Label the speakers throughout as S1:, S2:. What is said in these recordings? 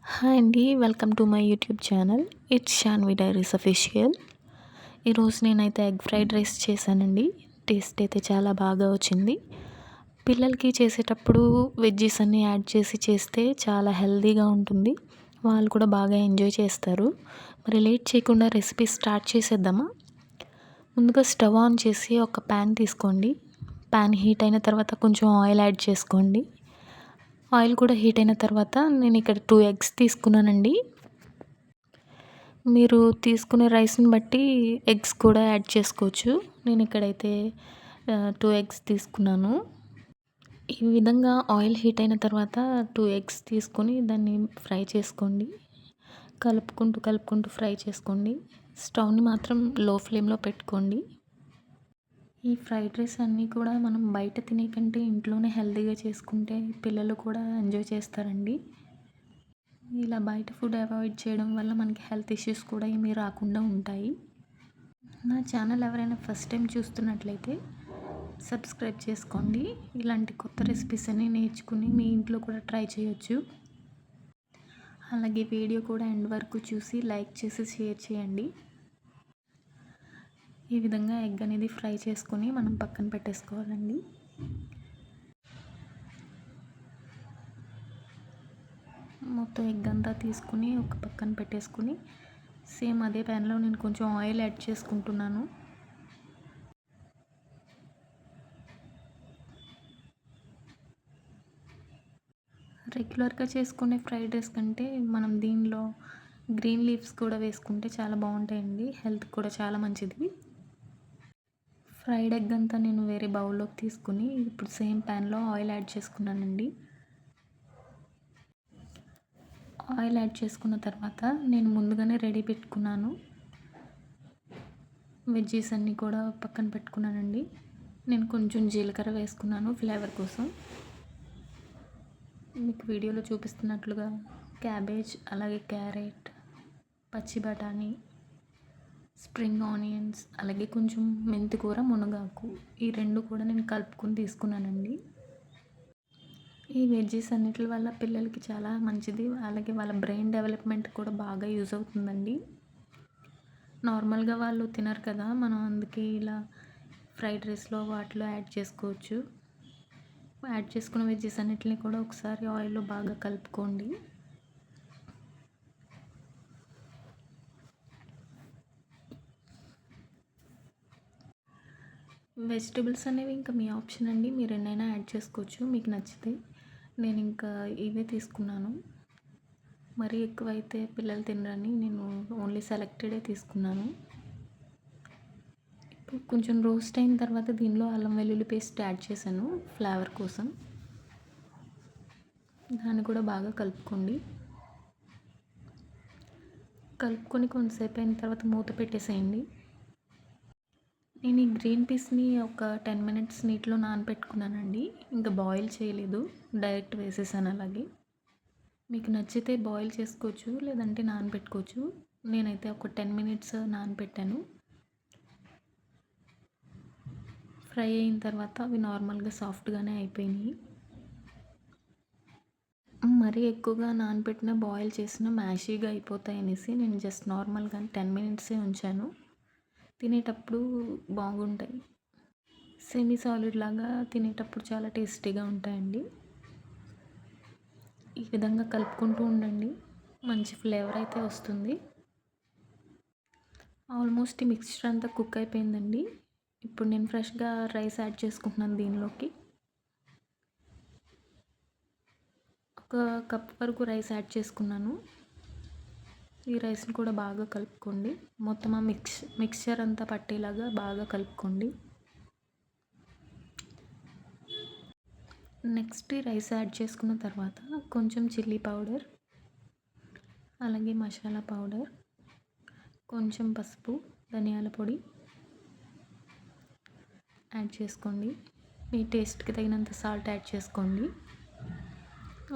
S1: Hi అండి. Welcome to my YouTube channel. It's Shanvi diaries official. ఈరోజు నేనైతే ఎగ్ ఫ్రైడ్ రైస్ చేశానండి. టేస్ట్ అయితే చాలా బాగా వచ్చింది. పిల్లలకి చేసేటప్పుడు వెజ్జీస్ అన్నీ యాడ్ చేసి చేస్తే చాలా హెల్తీగా ఉంటుంది. వాళ్ళు కూడా బాగా ఎంజాయ్ చేస్తారు. మరి లేట్ చేయకుండా రెసిపీ స్టార్ట్ చేసేద్దామా? ముందుగా స్టవ్ ఆన్ చేసి ఒక ప్యాన్ తీసుకోండి. ప్యాన్ హీట్ అయిన తర్వాత కొంచెం ఆయిల్ యాడ్ చేసుకోండి. ఆయిల్ కూడా హీట్ అయిన తర్వాత నేను ఇక్కడ 2 ఎగ్స్ తీసుకున్నానండి. మీరు తీసుకునే రైస్ని బట్టి ఎగ్స్ కూడా యాడ్ చేసుకోవచ్చు. నేను ఇక్కడైతే 2 ఎగ్స్ తీసుకున్నాను. ఈ విధంగా ఆయిల్ హీట్ అయిన తర్వాత 2 ఎగ్స్ తీసుకొని దాన్ని ఫ్రై చేసుకోండి. కలుపుకుంటూ ఫ్రై చేసుకోండి. స్టవ్ని మాత్రం లో ఫ్లేమ్లో పెట్టుకోండి. ఈ ఫ్రైడ్ రైస్ అన్నీ కూడా మనం బయట తినే కంటే ఇంట్లోనే హెల్తీగా చేసుకుంటే పిల్లలు కూడా ఎంజాయ్ చేస్తారండి. ఇలా బయట ఫుడ్ అవాయిడ్ చేయడం వల్ల మనకి హెల్త్ ఇష్యూస్ కూడా ఏమీ రాకుండా ఉంటాయి. నా ఛానల్ ఎవరైనా ఫస్ట్ టైం చూస్తున్నట్లయితే సబ్స్క్రైబ్ చేసుకోండి. ఇలాంటి కొత్త రెసిపీస్ అన్నీ నేర్చుకుని మీ ఇంట్లో కూడా ట్రై చేయొచ్చు. అలాగే వీడియో కూడా ఎండ్ వరకు చూసి లైక్ చేసి షేర్ చేయండి. ఈ విధంగా ఎగ్ అనేది ఫ్రై చేసుకొని మనం పక్కన పెట్టేసుకోవాలండి. మొత్తం ఎగ్ అంతా తీసుకుని ఒక పక్కన పెట్టేసుకుని సేమ్ అదే ప్యాన్లో నేను కొంచెం ఆయిల్ యాడ్ చేసుకుంటున్నాను. రెగ్యులర్గా చేసుకునే ఫ్రైడ్ రైస్ కంటే మనం దీనిలో గ్రీన్ లీవ్స్ కూడా వేసుకుంటే చాలా బాగుంటాయండి. హెల్త్ కూడా చాలా మంచిది. ఫ్రైడ్ ఎగ్ అంతా నేను వేరే బౌల్లోకి తీసుకుని ఇప్పుడు సేమ్ ప్యాన్లో ఆయిల్ యాడ్ చేసుకున్నానండి. ఆయిల్ యాడ్ చేసుకున్న తర్వాత నేను ముందుగానే రెడీ పెట్టుకున్నాను. వెజ్జీస్ అన్నీ కూడా పక్కన పెట్టుకున్నానండి. నేను కొంచెం జీలకర్ర వేసుకున్నాను ఫ్లేవర్ కోసం. మీకు వీడియోలో చూపిస్తున్నట్లుగా క్యాబేజ్, అలాగే క్యారెట్, పచ్చి బఠానీ, స్ప్రింగ్ ఆనియన్స్, అలాగే కొంచెం మెంతికూర, మునగాకు, ఈ 2 కూడా నేను కలుపుకొని తీసుకున్నానండి. ఈ వెజ్జీస్ అన్నిటి వల్ల పిల్లలకి చాలా మంచిది. అలాగే వాళ్ళ బ్రెయిన్ డెవలప్మెంట్ కూడా బాగా యూజ్ అవుతుందండి. నార్మల్గా వాళ్ళు తినరు కదా, మనం అందుకే ఇలా ఫ్రైడ్ రైస్లో వాటిలో యాడ్ చేసుకోవచ్చు. యాడ్ చేసుకున్న వెజ్జీస్ అన్నిటిని కూడా ఒకసారి ఆయిల్లో బాగా కలుపుకోండి. వెజిటబుల్స్ అనేవి ఇంకా మీ ఆప్షన్ అండి. మీరు ఎన్నైనా యాడ్ చేసుకోవచ్చు మీకు నచ్చితే. నేను ఇంకా ఇవే తీసుకున్నాను. మరీ ఎక్కువైతే పిల్లలు తినరని నేను ఓన్లీ సెలెక్టెడే తీసుకున్నాను. ఇప్పుడు కొంచెం రోస్ట్ అయిన తర్వాత దీనిలో అల్లం వెల్లుల్లి పేస్ట్ యాడ్ చేశాను ఫ్లేవర్ కోసం. దాన్ని కూడా బాగా కలుపుకోండి. కలుపుకొని కొంతసేపు అయిన తర్వాత మూత పెట్టేసేయండి. నేను ఈ గ్రీన్ పీస్ని ఒక 10 మినిట్స్ నీటిలో నానబెట్టుకున్నానండి. ఇంకా బాయిల్ చేయలేదు, డైరెక్ట్ వేసేసాను అలాగే. మీకు నచ్చితే బాయిల్ చేసుకోవచ్చు, లేదంటే నానబెట్టుకోవచ్చు. నేనైతే ఒక 10 మినిట్స్ నానబెట్టాను. ఫ్రై అయిన తర్వాత అవి నార్మల్గా సాఫ్ట్గానే అయిపోయినాయి. మరీ ఎక్కువగా నానబెట్టిన బాయిల్ చేసిన మ్యాషీగా అయిపోతాయి అనేసి నేను జస్ట్ నార్మల్గా 10 మినిట్సే ఉంచాను. తినేటప్పుడు బాగుంటాయి. సెమీ సాలిడ్ లాగా తినేటప్పుడు చాలా టేస్టీగా ఉంటాయండి. ఈ విధంగా కలుపుకుంటూ ఉండండి, మంచి ఫ్లేవర్ అయితే వస్తుంది. ఆల్మోస్ట్ ఈ మిక్స్చర్ అంతా కుక్ అయిపోయిందండి. ఇప్పుడు నేను ఫ్రెష్గా రైస్ యాడ్ చేసుకుంటున్నాను దీనిలోకి. ఒక కప్ వరకు రైస్ యాడ్ చేసుకున్నాను. ఈ రైస్ని కూడా బాగా కలుపుకోండి. మొత్తం ఆ మిక్స్చర్ అంతా పట్టేలాగా బాగా కలుపుకోండి. నెక్స్ట్ రైస్ యాడ్ చేసుకున్న తర్వాత కొంచెం చిల్లీ పౌడర్, అలాగే మసాలా పౌడర్, కొంచెం పసుపు, ధనియాల పొడి యాడ్ చేసుకోండి. మీ టేస్ట్కి తగినంత సాల్ట్ యాడ్ చేసుకోండి.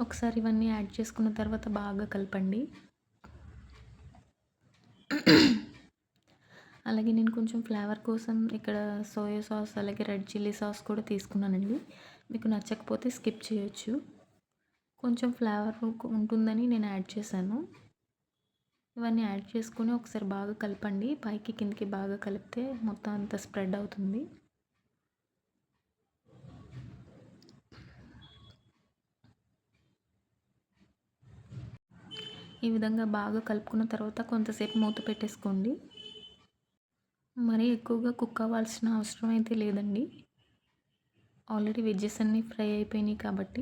S1: ఒకసారి ఇవన్నీ యాడ్ చేసుకున్న తర్వాత బాగా కలపండి. అలాగే నేను కొంచెం ఫ్లేవర్ కోసం ఇక్కడ సోయా సాస్, అలాగే రెడ్ చిల్లీ సాస్ కూడా తీసుకున్నానండి. మీకు నచ్చకపోతే స్కిప్ చేయొచ్చు. కొంచెం ఫ్లేవర్ ఉంటుందని నేను యాడ్ చేశాను. ఇవన్నీ యాడ్ చేసుకొని ఒకసారి బాగా కలపండి. పైకి కిందకి బాగా కలిపితే మొత్తం అంతా స్ప్రెడ్ అవుతుంది. ఈ విధంగా బాగా కలుపుకున్న తర్వాత కొంతసేపు మూత పెట్టేసుకోండి. మరీ ఎక్కువగా కుక్ అవ్వాల్సిన అవసరం అయితే లేదండి. ఆల్రెడీ వెజ్జెస్ అన్నీ ఫ్రై అయిపోయినాయి కాబట్టి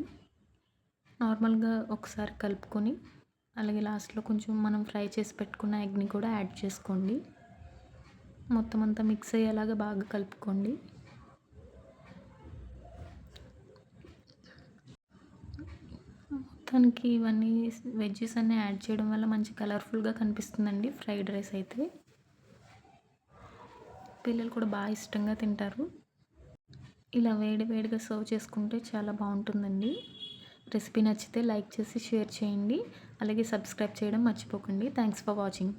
S1: నార్మల్గా ఒకసారి కలుపుకొని అలాగే లాస్ట్‌లో కొంచెం మనం ఫ్రై చేసి పెట్టుకున్న ఎగ్‌ని కూడా యాడ్ చేసుకోండి. మొత్తం అంతా మిక్స్ అయ్యేలాగా బాగా కలుపుకోండి. మొత్తానికి ఇవన్నీ వెజ్జెస్ అన్నీ యాడ్ చేయడం వల్ల మంచి కలర్‌ఫుల్‌గా కనిపిస్తుందండి ఫ్రైడ్ రైస్ అయితే. పిల్లలు కూడా బాగా ఇష్టంగా తింటారు. ఇలా వేడి వేడిగా సర్వ్ చేసుకుంటే చాలా బాగుంటుందండి. రెసిపీ నచ్చితే లైక్ చేసి షేర్ చేయండి. అలాగే సబ్స్క్రైబ్ చేయడం మర్చిపోకండి. Thanks for watching.